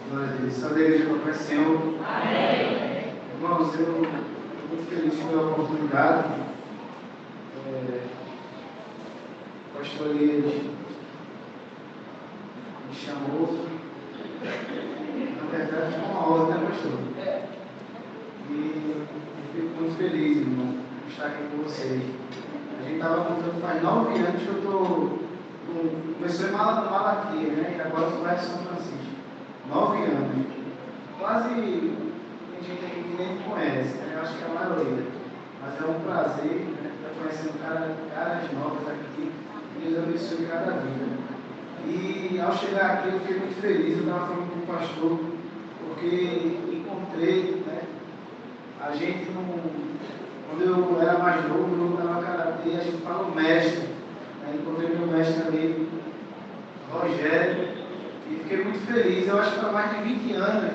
Glória a Deus. Salve a igreja do Pai Senhor. Amém. Irmãos, eu estou muito feliz pela oportunidade. O pastor Elias me chamou. Na verdade, foi uma ordem, né, pastor? E eu fico muito feliz, irmão, de estar aqui com vocês. A gente estava contando faz 9 anos que eu estou. Começou em Malaquia, né? E agora eu vai em São Francisco. 9 anos. Quase tem gente aqui que nem conhece, né? Eu acho que é a maioria. Mas é um prazer, né? Estar conhecendo caras novas aqui. Que Deus abençoe cada vida. E ao chegar aqui eu fiquei muito feliz. Eu estava falando com o pastor, porque encontrei, né? A gente não. Quando eu era mais novo, eu lutava karatê, a gente fala o mestre. Né? Encontrei meu mestre ali, Rogério, e fiquei muito feliz. Eu acho que há mais de 20 anos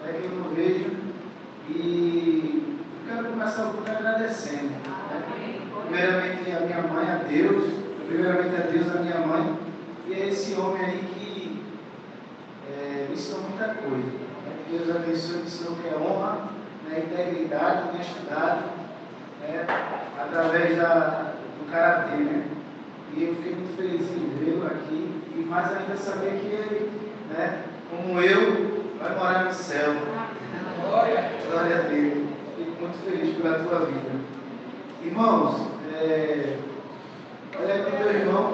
que eu não vejo. E eu quero começar o agradecendo. Né? Primeiramente a minha mãe, a Deus. Primeiramente a Deus, a minha mãe. E é esse homem aí que me ensinou muita coisa. Né? Deus abençoe, me ensinou que é honra, né? Integridade, honestidade, né? Através do karatê, né? E eu fiquei muito feliz em vê-lo aqui. E mais ainda saber que ele, né, como eu, vai morar no céu. Glória a Deus. Fico muito feliz pela tua vida. Irmãos, olha aqui meu irmão.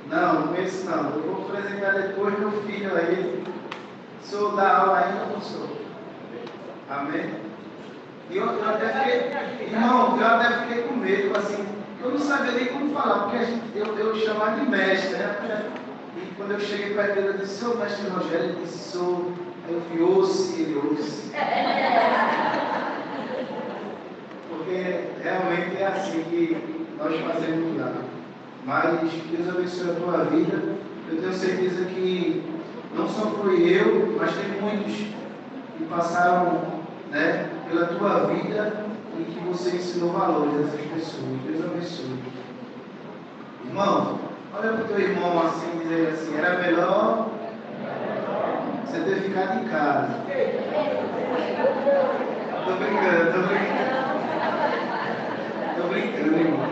Não conheço não. Eu vou apresentar depois meu filho a ele. Sou da aula ainda, não sou. Amém? E eu até fiquei, irmão, eu até fiquei com medo, assim, eu não sabia nem como falar, porque eu chamava de mestre, né? E quando eu cheguei para ele, eu disse, sou mestre Rogério, ele disse, sou. Aí eu fui, ouça, ele ouça. Porque realmente é assim que nós fazemos lá. Mas Deus abençoe a tua vida. Eu tenho certeza que não só fui eu, mas tem muitos que passaram, né, pela tua vida e que você ensinou valores a essas pessoas. Deus abençoe. Irmão, olha para o teu irmão assim e dizer assim, era melhor você ter ficado em casa. Estou brincando, irmão.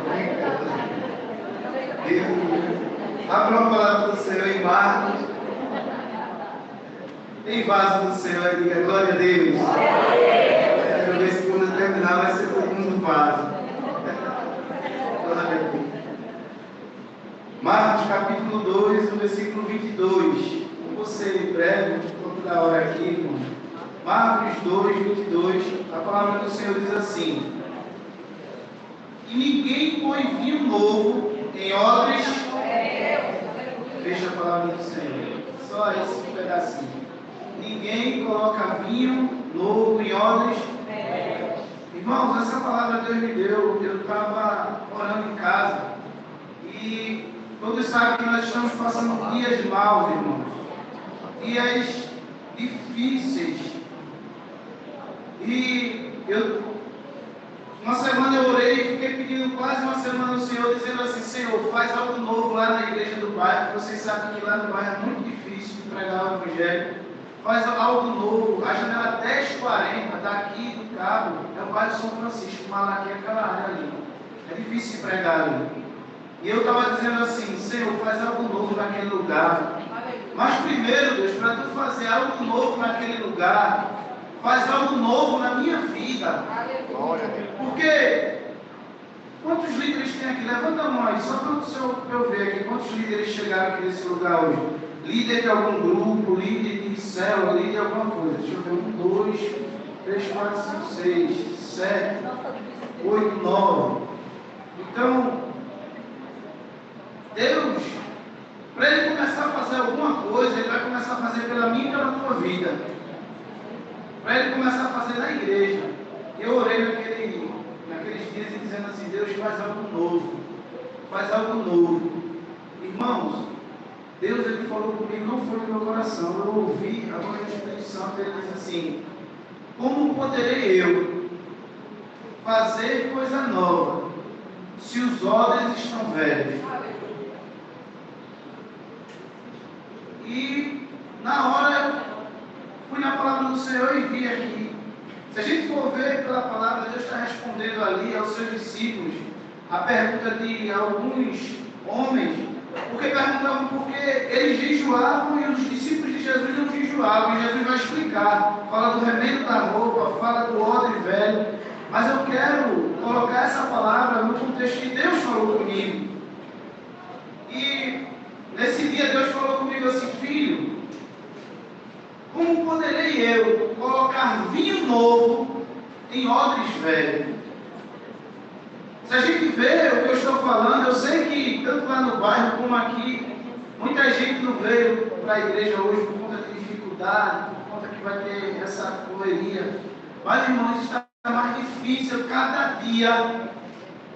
Abra uma palavra do Senhor em Marcos. Em vaso do Senhor e diga glória a Deus. Quero ver se quando terminar vai ser todo mundo vaso. Glória a Deus. Marcos capítulo 2, no versículo 22. Eu vou ser breve, por conta da hora aqui, irmão. Marcos 2, 22. A palavra do Senhor diz assim: e ninguém põe vinho novo em odres. Deixa a palavra do Senhor. Só esse pedacinho. Ninguém coloca vinho novo em odres. Irmãos, essa palavra Deus me deu. Eu estava orando em casa. E todos sabem que nós estamos passando dias maus, irmãos. Dias difíceis. E uma semana eu orei e fiquei pedindo quase uma semana ao Senhor, dizendo assim, Senhor, faz algo novo lá na igreja do bairro. Vocês sabem que lá no bairro é muito difícil de pregar o Evangelho. Faz algo novo. A janela 1040 daqui do Cabo é o bairro São Francisco, Malaquia, aquela área ali. É difícil de pregar ali. E eu estava dizendo assim, Senhor, faz algo novo naquele lugar. Mas primeiro, Deus, para tu fazer algo novo naquele lugar, faz algo novo na minha vida. Porque quantos líderes tem aqui? Levanta a mão aí, só para eu ver aqui. Quantos líderes chegaram aqui nesse lugar hoje? Líder de algum grupo, líder de célula, líder de alguma coisa. Deixa eu ver. 1, 2, 3, 4, 5, 6, 7, 8, 9. Então, Deus, para Ele começar a fazer alguma coisa, Ele vai começar a fazer pela minha e pela tua vida. Para Ele começar a fazer na igreja. Eu orei naqueles dias e dizendo assim, Deus, faz algo novo. Faz algo novo. Irmãos, Deus, Ele falou comigo, não foi no meu coração. Eu ouvi a voz do Espírito Santo, Ele disse assim, como poderei eu fazer coisa nova se os odres estão velhos? E na hora eu fui na palavra do Senhor e vi aqui. Se a gente for ver pela palavra, Deus está respondendo ali aos seus discípulos a pergunta de alguns homens, porque perguntavam por que eles jejuavam e os discípulos de Jesus não jejuavam. E Jesus vai explicar, fala do remendo da roupa, fala do odre velho, mas eu quero colocar essa palavra no contexto que Deus falou comigo. E nesse dia Deus falou comigo assim: filho, como poderei eu colocar vinho novo em odres velhos? Se a gente vê o que eu estou falando, eu sei que tanto lá no bairro como aqui, muita gente não veio para a igreja hoje por conta de dificuldade, por conta que vai ter essa correria. Mas, irmãos, está mais difícil cada dia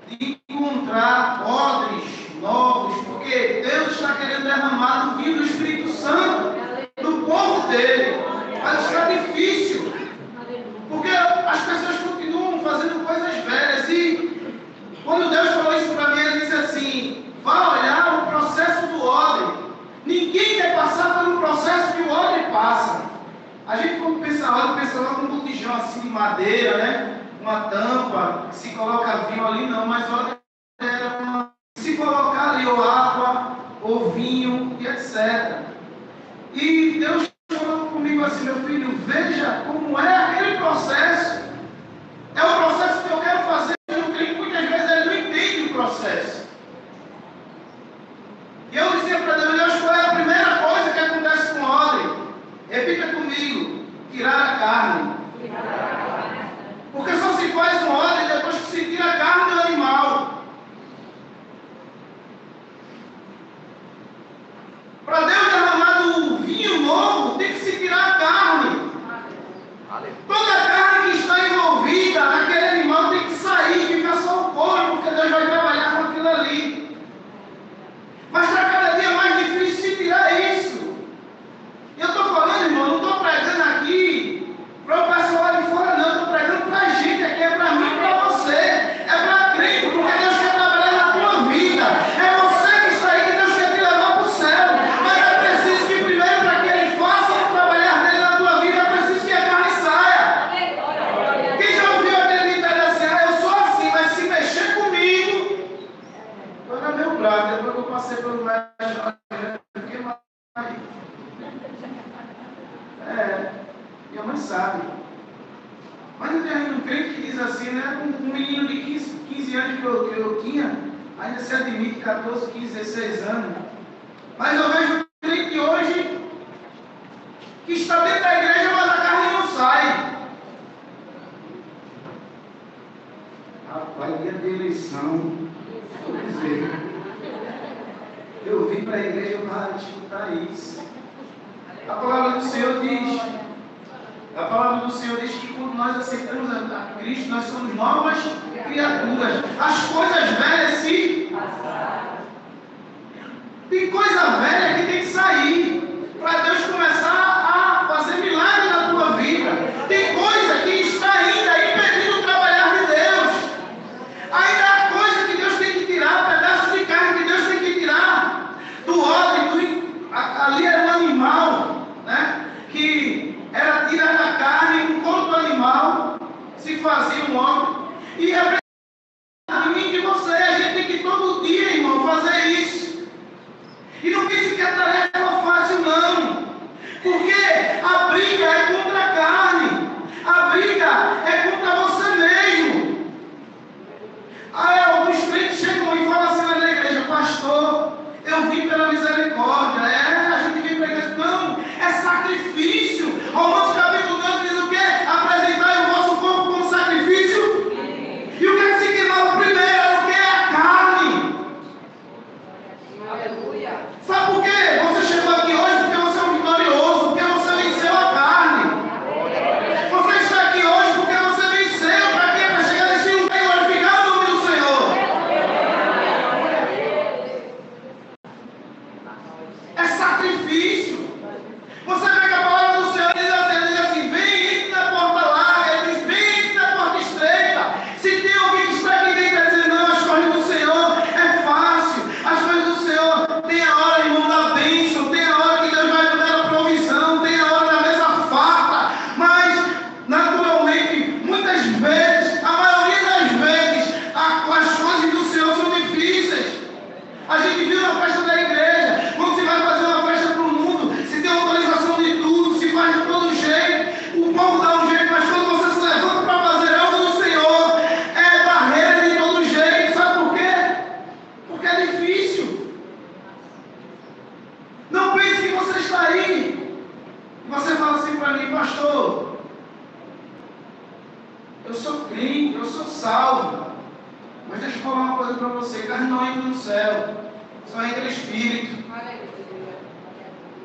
de encontrar odres novos, porque Deus está querendo derramar o vinho do Espírito Santo do povo dele. Mas está difícil, porque as pessoas continuam fazendo coisas velhas. E quando Deus falou isso para mim, ele disse assim: vá olhar o processo do odre. Ninguém quer passar pelo processo que o odre passa. A gente, quando pensa odre, pensa logo num botijão assim de madeira, né? Uma tampa, que se coloca vinho ali, não, mas odre era uma... se colocar ali ou água, ou vinho, e etc. E Deus falou comigo assim: meu filho, veja como é aquele processo. É o processo que eu quero fazer. Muitas vezes ele não entende o processo. E eu dizia para Deus: qual é a primeira coisa que acontece com o odre? Repita comigo: tirar a carne. Porque só se faz um odre depois que se tira a carne do animal. Para Deus derramar do vinho novo, tem que se tirar a carne. Toda a carne que está envolvida naquele animal tem que sair, ficar só o couro, porque Deus vai trabalhar com aquilo ali. Mas está cada dia mais difícil se tirar isso. E eu estou falando, irmão, não estou pregando aqui para o pessoal lá de fora, não. Estou pregando para a gente aqui, é para mim e para você. É para crente, porque Deus quer trabalhar na tua vida. É você que está aí, que Deus quer te levar para o céu. Mas é preciso que primeiro, para que Ele faça o trabalhar dele na tua vida, é preciso que a carne saia. Quem já ouviu aquele ditado assim: eu sou assim, mas se mexer comigo, eu era meio bravo. Depois que eu passei pelo médico, eu fiquei mais. Minha mãe sabe. Mas não tem ainda um crente que diz assim, né? Um menino de 15 anos que eu tinha, ainda se admite 14, 15, 16 anos. Mas eu vejo um crente hoje que está dentro da igreja, mas a carne não sai. Rapaz, dia de eleição, vou dizer, eu vim para a igreja para escutar isso. A palavra do Senhor diz que quando nós aceitamos a Cristo, nós somos novas criaturas. As coisas velhas se passaram. Tem coisa velha que tem que sair para Deus começar a fazer milagre na tua vida. Tem coisa que está ainda impedindo o trabalhar de Deus. Ainda há coisa que Deus tem que tirar, pedaços de carne que Deus tem que tirar do odre. Ali era um animal, né? Que era tirar a carne, o corpo do animal, se fazia um homem. E é de mim e de você. A gente tem que todo dia, irmão, fazer isso. E não pense que a tarefa é fácil, não. Porque a briga é contra a carne. A briga é contra você mesmo. Aí alguns crentes chegam e falam assim na igreja: pastor, eu vim pela misericórdia. A gente vem para a igreja. Não, é sacrifício. Romanos capítulo 2 diz o quê? Apresentai o vosso corpo como sacrifício. E o que é que se queimava primeiro? É o que? A carne. Aleluia. Sabe por quê? Você chegou aqui hoje porque você é um vitorioso, porque você venceu a carne. Você está aqui hoje porque você venceu. Para quê? Para chegar nesse lugar e glorificar o nome do Senhor. É sacrifício. Você vê que a palavra do Senhor diz assim: vem, entre na porta larga. Ele diz: vem, entre na porta estreita. Se tem alguém que está aqui dentro e dizer: não, as coisas do Senhor é fácil. As coisas do Senhor tem a hora, irmão, da bênção. você: carne não entra no céu, só entra espírito.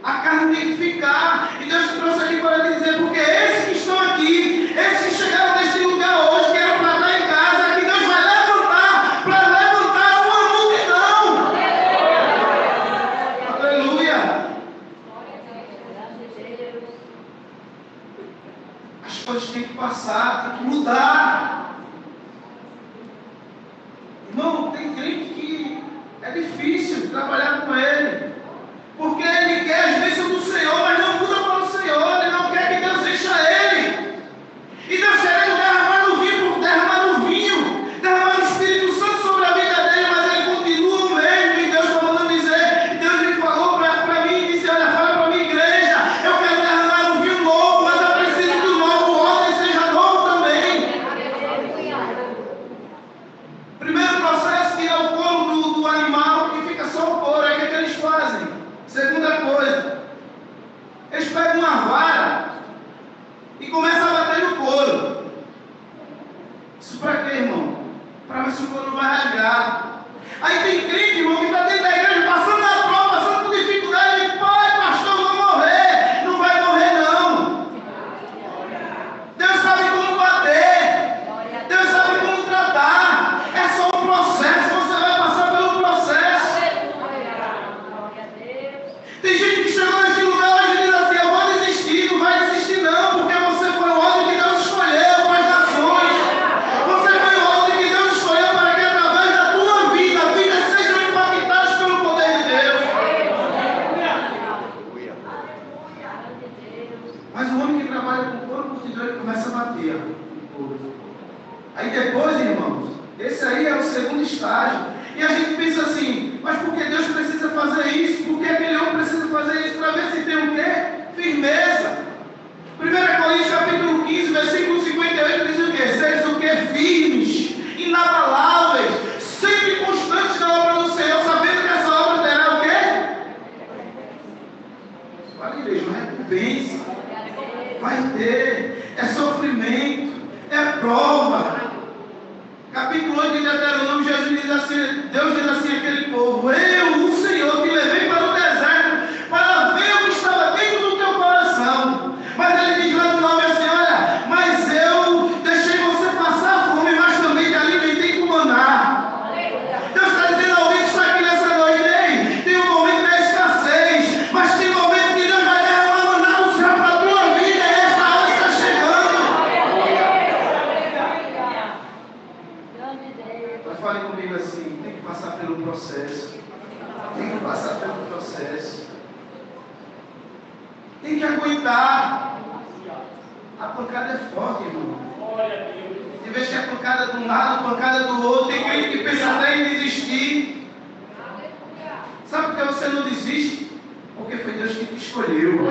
A carne tem que ficar. E Deus te trouxe aqui para te dizer, porque esses que estão aqui, esses que chegaram neste lugar hoje, que eram para estar em casa, que Deus vai levantar, para levantar uma multidão. Aleluia. As coisas têm que passar, tem que mudar. Irmão, tem crente que é difícil trabalhar com ele, porque ele quer as bênçãos do Senhor, mas não muda para o Senhor, ele não quer que Deus encha ele. E Deus querendo derramar no vinho, derramar o Espírito Santo sobre a vida dele, mas ele continua o mesmo. E Deus está mandando dizer, Deus me falou para mim e disse: olha, fala para a minha igreja, eu quero derramar um vinho novo, mas eu preciso que o novo ordem seja novo também. Primeiro processo, tirar o couro do animal, que fica só o couro. Aí o que eles fazem? Segunda coisa, eles pegam uma vara e começam a bater no couro. Isso para quê, irmão? Para ver se o couro não vai rasgar. Aí tem crente, irmão, que está dentro da igreja, passando na prova, passando por dificuldade, e pai, pastor, eu vou morrer. Não vai morrer, não. Deus sabe como bater, Deus sabe como tratar. É só um processo, você vai passar pelo processo. Tem gente que chegou nesse lugar hoje e diz assim: eu vou desistir. Não vai desistir não, porque você foi o homem que Deus escolheu para as nações. Você foi o homem que Deus escolheu para que através da tua vida, vidas sejam impactadas pelo poder de Deus. Mas o homem que trabalha com o corpo de Deus, ele começa a bater. Aí depois, irmãos, esse aí é o segundo estágio. E a gente pensa assim: mas por que Deus precisa fazer isso? Por que aquele homem precisa fazer isso? Para ver se tem o quê? Firmeza. 1 Coríntios capítulo 15, versículo 58 diz o quê? Seres o quê? Firmes, inabaláveis, sempre constantes na obra do Senhor, sabendo que essa obra terá o quê? Fala, igreja, uma recompensa. Vai ter. É sofrimento, é prova. Capítulo 8 de Deuteronômio, Deus diz assim àquele povo: eu, o Senhor, te levei para o deserto para ver o que estava dentro do teu coração. Mas ele diz lá no 9 assim: olha, mas eu deixei você passar fome, mas também te alimentei com maná. Deus está dizendo a alguém que está aqui nessa noite: ei, tem um momento da escassez, mas tem um momento que Deus vai derramar maná no céu para a tua vida, e essa hora está chegando. Mas fale comigo assim: tem que passar pelo processo. Tem que passar pelo processo. Tem que aguentar. A pancada é forte, irmão. Em vez de a pancada de um lado, a pancada do outro, tem crente que pensa até em desistir. Sabe por que você não desiste? Porque foi Deus que te escolheu.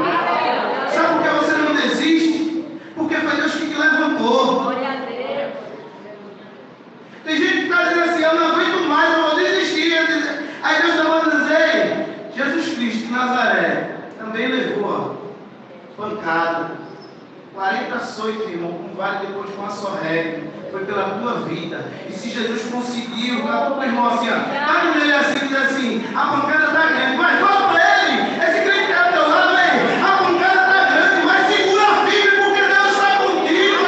Sabe por que você não desiste? Porque foi Deus que te levantou. Tem gente que está dizendo assim: eu não aguento mais, eu vou desistir. Aí Deus está mandando dizer: Jesus Cristo de Nazaré também levou pancada, 40 açoites, irmão, com vale depois com a só régua. Foi pela tua vida. E se Jesus conseguiu, dá para o irmão assim: olha nele assim e diz assim: a pancada está grande, mas fala para ele, esse crente que está ao teu lado, ei, a pancada está grande, mas segura firme, porque Deus está contigo.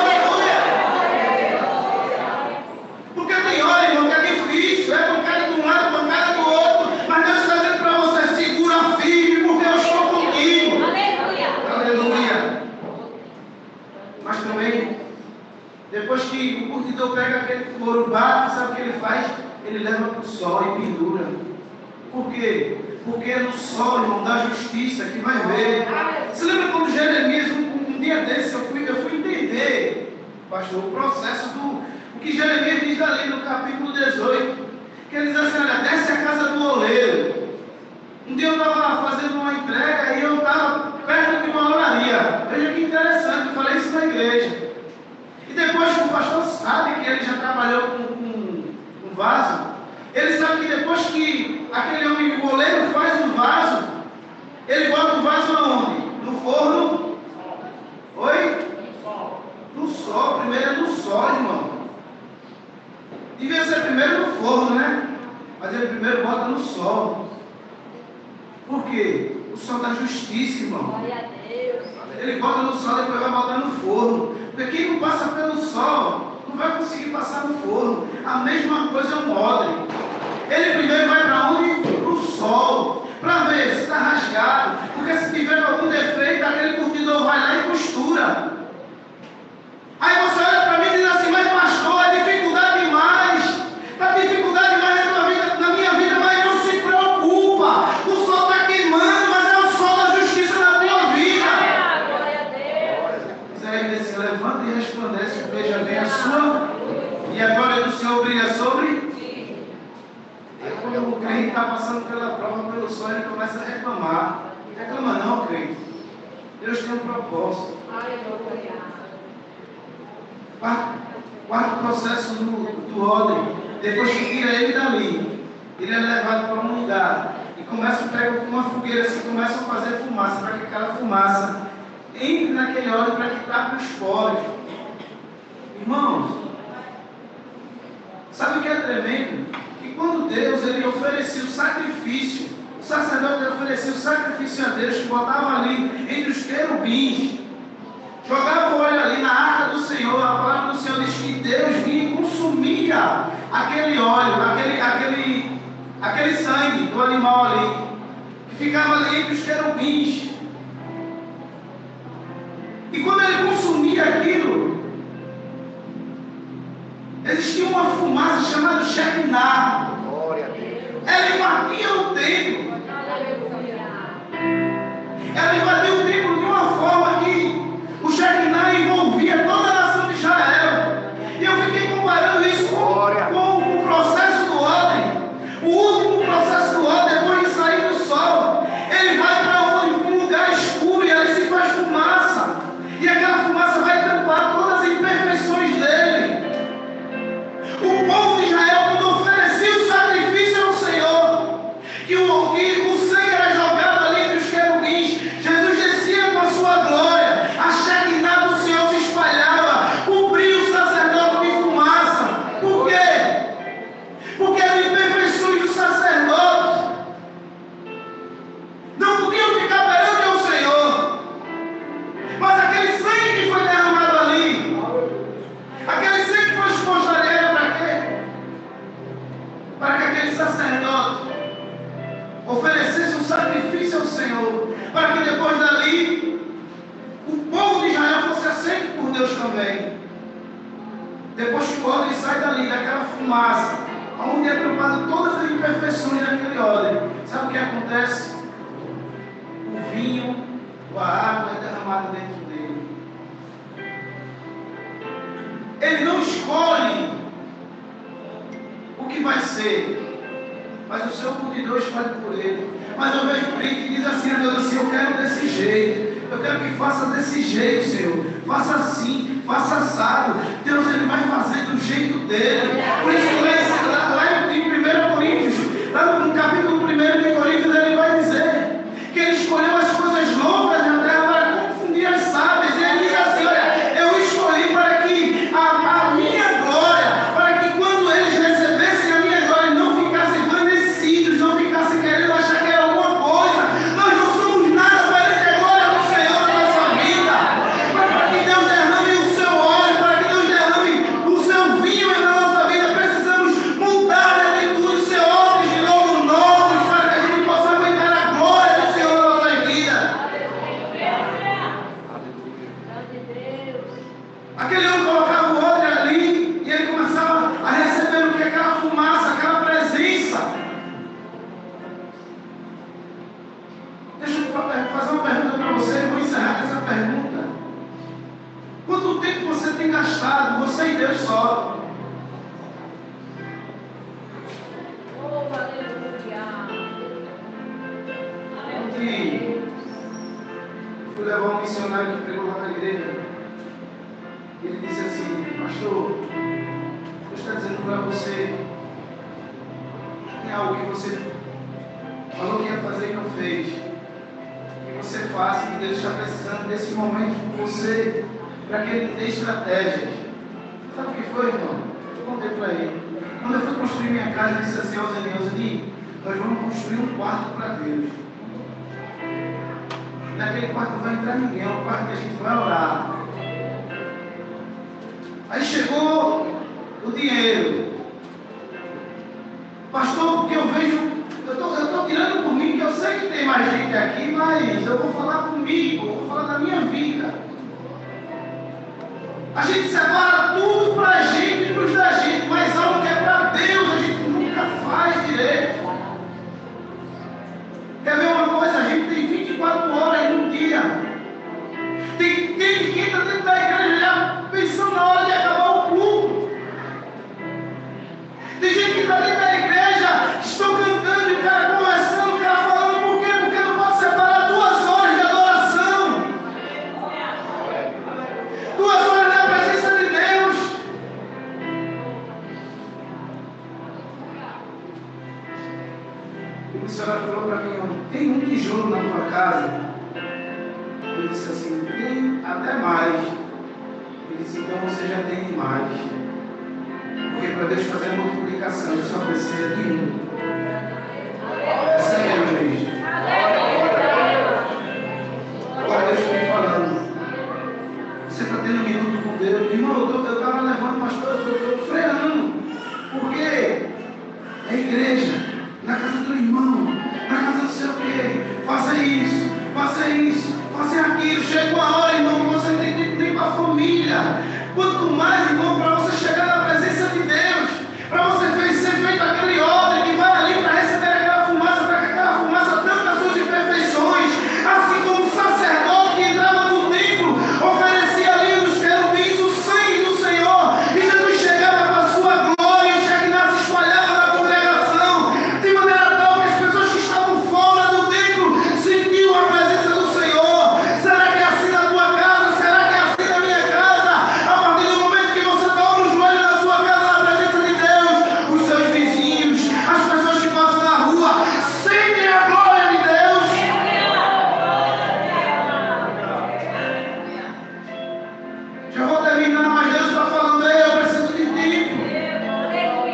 Porque tem hora, irmão, que é difícil, é pancada de um lado, pancada do outro, mas Deus está dizendo para você: segura firme, porque eu estou contigo. Aleluia. Mas também, depois que o curtidor pega aquele couro, bate, sabe o que ele faz? Ele leva para o sol e pendura. Por quê? Porque é no sol, irmão, da justiça que vai ver. Você lembra quando Jeremias, um dia desse, eu fui entender, pastor, o processo do... O que Jeremias diz ali no capítulo 18, que ele diz assim: olha, desce a casa do oleiro. Um dia eu estava fazendo uma entrega e eu estava perto de uma oraria. Veja que interessante, eu falei isso na igreja. E depois que o pastor sabe que ele já trabalhou com vaso, ele sabe que depois que aquele homem, o oleiro, faz um vaso, ele bota o vaso aonde? No forno? Oi? No sol. Primeiro é no sol, irmão. Devia ser primeiro no forno, né? Por quê? O sol da justiça, irmão. Glória a Deus. Ele bota no sol e depois vai botar no forno. Porque quem não passa pelo sol não vai conseguir passar no forno. A mesma coisa é um odre. Ele primeiro vai para onde? Para o sol. Para ver se está rasgado. Porque se tiver algum defeito, aquele curtidor vai lá e costura. Aí você olha para mim e diz assim: mas pastor, é dificuldade demais. Está dificuldade demais na minha vida, mas não se preocupa. O sol está queimando, mas é o sol da justiça na tua vida. Glória a Deus. Isaías se levanta e resplandece, veja bem a sua, e a glória do Senhor brilha sobre. Aí quando o crente está passando pela prova, pelo sol, ele começa a reclamar. Não reclama não, crente. Deus tem um propósito. Aleluia. Quarto processo do odre. Depois que tira ele dali, ele é levado para um lugar e começa a pegar uma fogueira assim, começa a fazer fumaça, para que aquela fumaça entre naquele odre para que tape os poros. Irmãos, sabe o que é tremendo? Que quando Deus ele oferecia o sacrifício, o sacerdote oferecia o sacrifício a Deus, que botava ali entre os querubins, jogava o óleo ali na arca do Senhor. A palavra do Senhor diz que Deus vinha e consumia aquele óleo, aquele sangue do animal ali, que ficava ali entre os querubins. E quando ele consumia aquilo, existia uma fumaça chamada Shekinah. Ela invadia o templo. Ela invadia o templo de uma forma que o Shekinah envolvia toda a nação de Israel. E eu fiquei comparando isso com o processo do odre. O último processo do odre, depois de sair do sol, ele vai para onde? Um lugar escuro, e ali se faz fumaça. E aquela fumaça vai tampar todas as imperfeições dele. O povo de Israel, quando oferecia o sacrifício ao Senhor, que o sangue era jogado ali entre os querubins, Jesus descia com a sua glória, a Shekinah do Senhor se espalhava, cobria o sacerdote de fumaça. Por quê? Porque as imperfeições do sacerdote não podiam ficar perante ao Senhor, mas aquele sangue que foi derramado ali, aquele sangue que foi exposto ali, era para quê? Para que aquele sacerdote oferecesse um sacrifício ao Senhor, para que depois dali o povo de Israel fosse aceito por Deus também. Depois que o odre sai dali, daquela fumaça, onde é tampado todas as imperfeições daquele odre, sabe o que acontece? O vinho, a água é derramada dentro dele. Ele não escolhe o que vai ser, mas o Senhor por Deus escolhe por ele. Mas eu vejo crente que diz assim a Deus assim: eu quero desse jeito, eu quero que faça desse jeito, Senhor, faça assim, faça assado. Deus ele vai fazer do jeito dele. Por isso lá em 1 Coríntios, lá no capítulo 1 de Coríntios, ele vai dizer que ele escolheu as coisas loucas da terra para confundir as sábias. E ele diz assim: olha, eu escolhi para que a minha glória, para que quando eles recebessem a minha glória, não ficassem envanecidos, não ficassem querendo achar que era alguma coisa. Nós não somos nada para ter a glória do Senhor na nossa vida. Mas para que Deus derrame o seu óleo, para que Deus derrame o seu vinho na nossa vida, precisamos mudar de atitude, ser homens de novo novos, para que a gente possa aumentar a glória do Senhor na nossa vida. Aquele homem colocava o odre ali e ele começava a receber o que? Aquela fumaça, aquela presença. Deixa eu fazer uma pergunta para você, eu vou encerrar com essa pergunta. Quanto tempo você tem gastado, você e Deus só? Oh, aleluia. Ontem fui levar um missionário que pregou lá na igreja. E ele disse assim: pastor, Deus está dizendo para você, tem algo que você falou que ia fazer e não fez, que você faça, que Deus está precisando desse momento com você, para que Ele dê estratégias. Sabe o que foi, irmão? Eu contei para ele. Quando eu fui construir minha casa, ele disse assim: Oseni, nós vamos construir um quarto para Deus. naquele quarto não vai entrar ninguém, é o quarto que a gente vai orar. Aí chegou o dinheiro. Pastor, porque eu vejo, eu estou tirando por mim, que eu sei que tem mais gente aqui, mas eu vou falar comigo, eu vou falar da minha vida. A gente separa tudo para a gente e para os da gente, mas algo que é para Deus a gente nunca faz direito. Quer ver uma coisa? A gente tem 24 horas no dia. Tem gente que entra dentro da igreja já pensando na hora de acabar o culto. Tem gente que está dentro da igreja, estão cantando e o cara conversando, o cara falando, por quê? Porque não pode separar 2 horas de adoração. 2 horas da presença de Deus. E o missionário falou para mim, tem um tijolo na tua casa? Eu disse assim, tem até mais. Ele disse, então você já tem demais. Porque para Deus fazer a multiplicação, ele só precisa de um. Essa é a igreja. Agora Deus está me falando. Você está tendo um minuto com Deus. Irmão, eu estava levando, pastor, eu estou freando. Por quê? É igreja. Na casa do irmão. Na casa do seu quê? Faça isso. Faça isso. Faça aquilo. Chega uma hora, irmão, que você tem tempo nem para a família. Quanto mais, irmão, para você chegar na presença de Deus, para você ser feito aquele ordem que vai ali para receber aquela fumaça, para que aquela fumaça tanto as suas imperfeições, assim como o sacerdote que entrava no templo, oferecia ali nos querubins o sangue do Senhor, e Jesus chegava com a sua glória, e o Shekinah se espalhava na congregação, de maneira tal que as pessoas que estavam fora do templo sentiam a presença do Senhor. Será que é assim na tua casa? Será que é assim na minha casa? A partir do momento que você dobra o joelho na sua casa na presença de Deus, os seus vizinhos, as pessoas que passam na rua, sentem a glória de Deus. Já vou terminar, mas Deus está falando, eu preciso de tempo.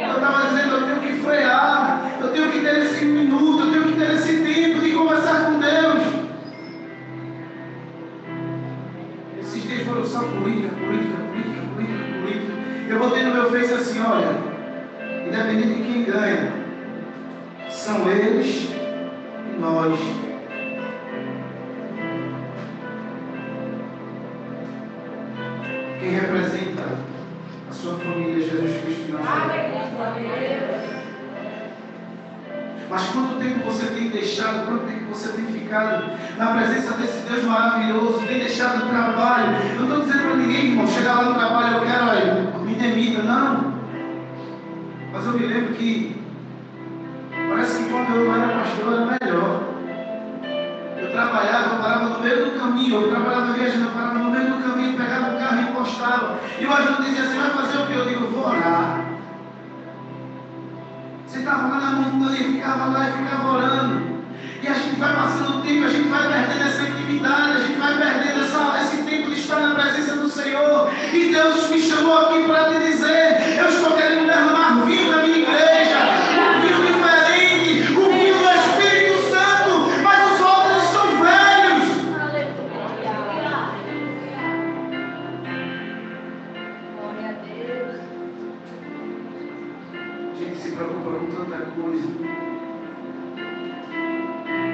Eu estava dizendo, eu tenho que frear, eu tenho que ter esse minuto, eu tenho que ter esse tempo de conversar com Deus. Esses dias foram só política. Eu botei no meu Face assim, olha, independente de quem ganha, são eles e nós. Quem representa a sua família, Jesus Cristo na vida. Mas quanto tempo você tem deixado, quanto tempo você tem ficado na presença desse Deus maravilhoso, tem deixado o trabalho? Eu não estou dizendo para ninguém, irmão, chegar lá no trabalho, eu quero, olha, me demita, não. Mas eu me lembro que parece que quando eu não era pastor era melhor. Eu trabalhava, eu parava no meio do caminho, eu trabalhava viajando, eu parava no meio do caminho, pegava o carro e encostava. E o ajudante dizia assim, vai fazer o quê? Eu digo, vou orar. Você estava lá na montanha, ficava lá e ficava orando. E a gente vai passando o tempo, a gente vai perdendo essa intimidade, a gente vai perdendo esse tempo de estar na presença do Senhor. E Deus me chamou aqui para te dizer, eu estou querendo derramar vinho na minha igreja, um vinho diferente, o vinho do Espírito Santo, mas os outros estão velhos. Glória a Deus. A gente se preocupa com tanta coisa.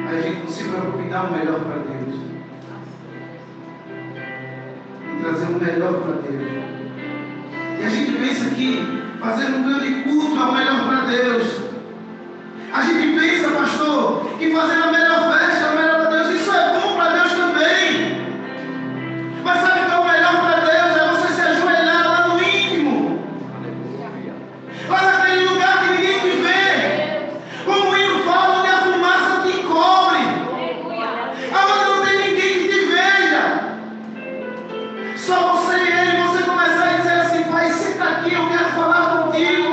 A gente não se preocupa em dar o melhor para Deus. Em trazer o melhor para Deus. E a gente pensa que fazer um grande culto é o melhor para Deus. A gente pensa, pastor, que fazer a melhor festa é o melhor para Deus. Isso é bom para Deus também. Mas sabe o que é o melhor para Deus? É você se ajoelhar lá no íntimo. Lá naquele lugar que ninguém te vê. Como o hino fala, onde a fumaça te cobre. Aonde não tem ninguém que te veja. Só você e ele, você começar a dizer assim, Pai, senta aqui, eu quero falar contigo.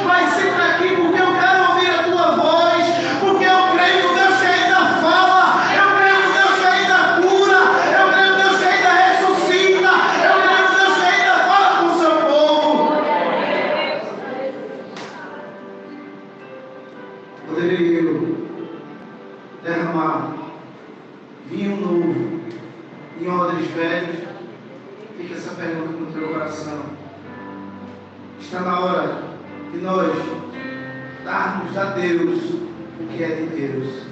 Pai, senta aqui porque eu quero ouvir a tua voz. Porque eu creio no Deus que ainda fala. vinho novo em odres velhos? Fica essa pergunta no teu coração. Está na hora de nós darmos a Deus o que é de Deus.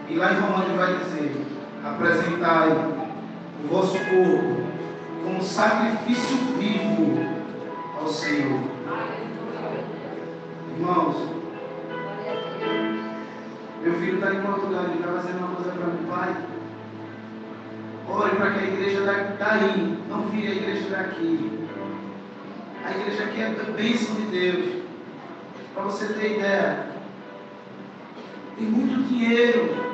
E lá em Romanos vai dizer: apresentai o vosso corpo como sacrifício vivo ao Senhor. Irmãos, meu filho está em Portugal, ele está fazendo uma coisa para meu pai. Ore para que a igreja daí não vire a igreja daqui. A igreja aqui é a bênção de Deus. Para você ter ideia, tem muito dinheiro.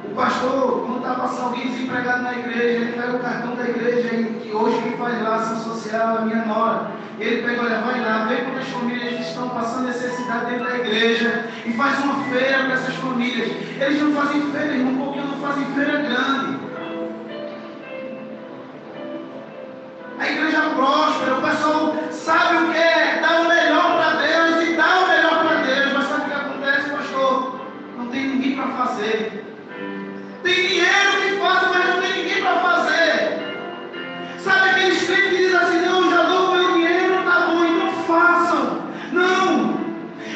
O pastor, quando está passando alguém desempregado na igreja, ele pega o cartão da igreja, que hoje quem faz lá ação social é a minha nora. Ele pega, olha, vai lá, vê quantas famílias estão passando necessidade dentro da igreja e faz uma feira para essas famílias. Eles não fazem feira, irmão, porque não fazem feira grande. A igreja próspera, o pessoal sabe o que é, dá o melhor para Deus e dá o melhor para Deus. Mas sabe o que acontece, pastor? Não tem ninguém para fazer. Tem dinheiro que faz, mas não tem ninguém para fazer. Sabe aqueles crentes que dizem assim: não, já dou o meu dinheiro, tá bom, então façam. Não.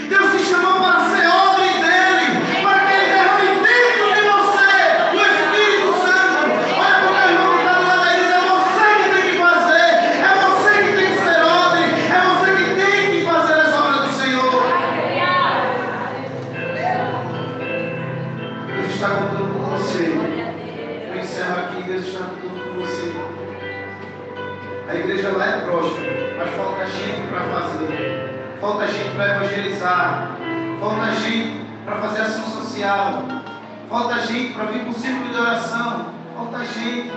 Deus te chamou para ser obra dele, para que ele derrame dentro de você o Espírito Santo. Olha para o meu irmão que está do lado aí, é você que tem que fazer, é você que tem que ser obra, é você que tem que fazer as obras do Senhor. Deus está contando com você. Eu encerro aqui, Deus está contando com você. A igreja lá é próspera, mas falta gente para fazer. Falta gente para evangelizar, falta gente para fazer ação social, falta gente para vir para o círculo de oração, falta gente,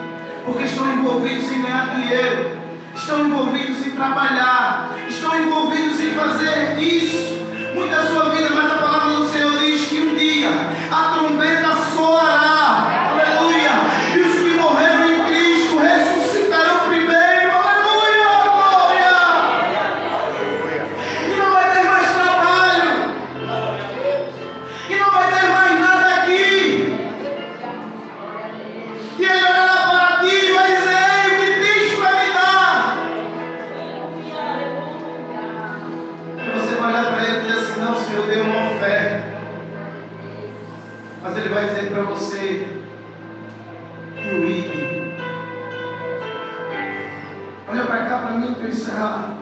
porque estão envolvidos em ganhar dinheiro, estão envolvidos em trabalhar, estão envolvidos em fazer isso, muito da sua vida, mas a palavra do Senhor diz que um dia a trombeta soará, aleluia, e os que morreram em Cristo ressuscitarão primeiro. Mas ele vai dizer para você: fluide. Olha para cá para mim, para eu encerrar.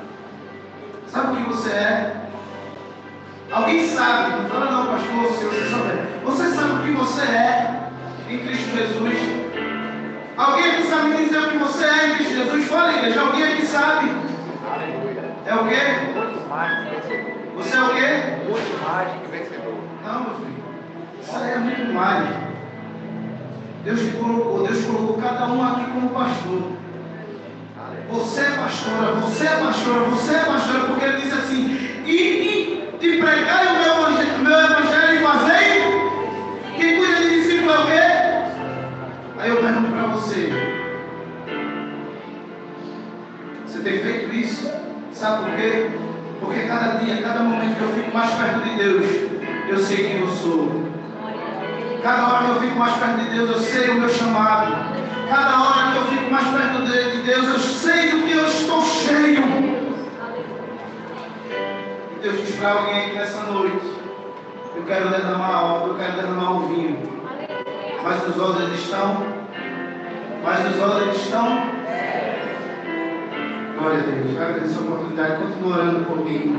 Sabe o que você é? Alguém sabe? Não fala não, pastor, se você souber. Você sabe o que você é em Cristo Jesus? Alguém aqui sabe me dizer o que você é em Cristo Jesus? Fala, igreja, alguém aqui sabe? É o quê? Você é o quê? Muito mais que vencedor. Não, meu filho. Isso aí é muito mais. Deus colocou cada um aqui como pastor. Você é pastora, você é pastora, você é pastora, porque ele disse assim: e de pregar o meu evangelho e fazer. Quem cuida de discípulo é o quê? Aí eu pergunto para você: você tem feito isso? Sabe por quê? Porque cada dia, cada momento que eu fico mais perto de Deus, eu sei quem eu sou. Cada hora que eu fico mais perto de Deus, eu sei o meu chamado. Cada hora que eu fico mais perto de Deus, eu sei do que eu estou cheio. E Deus diz para alguém aqui nessa noite: eu quero derramar a obra, eu quero derramar o vinho. Mas os odres estão? Glória a Deus. Agradeço a oportunidade, continue orando por mim.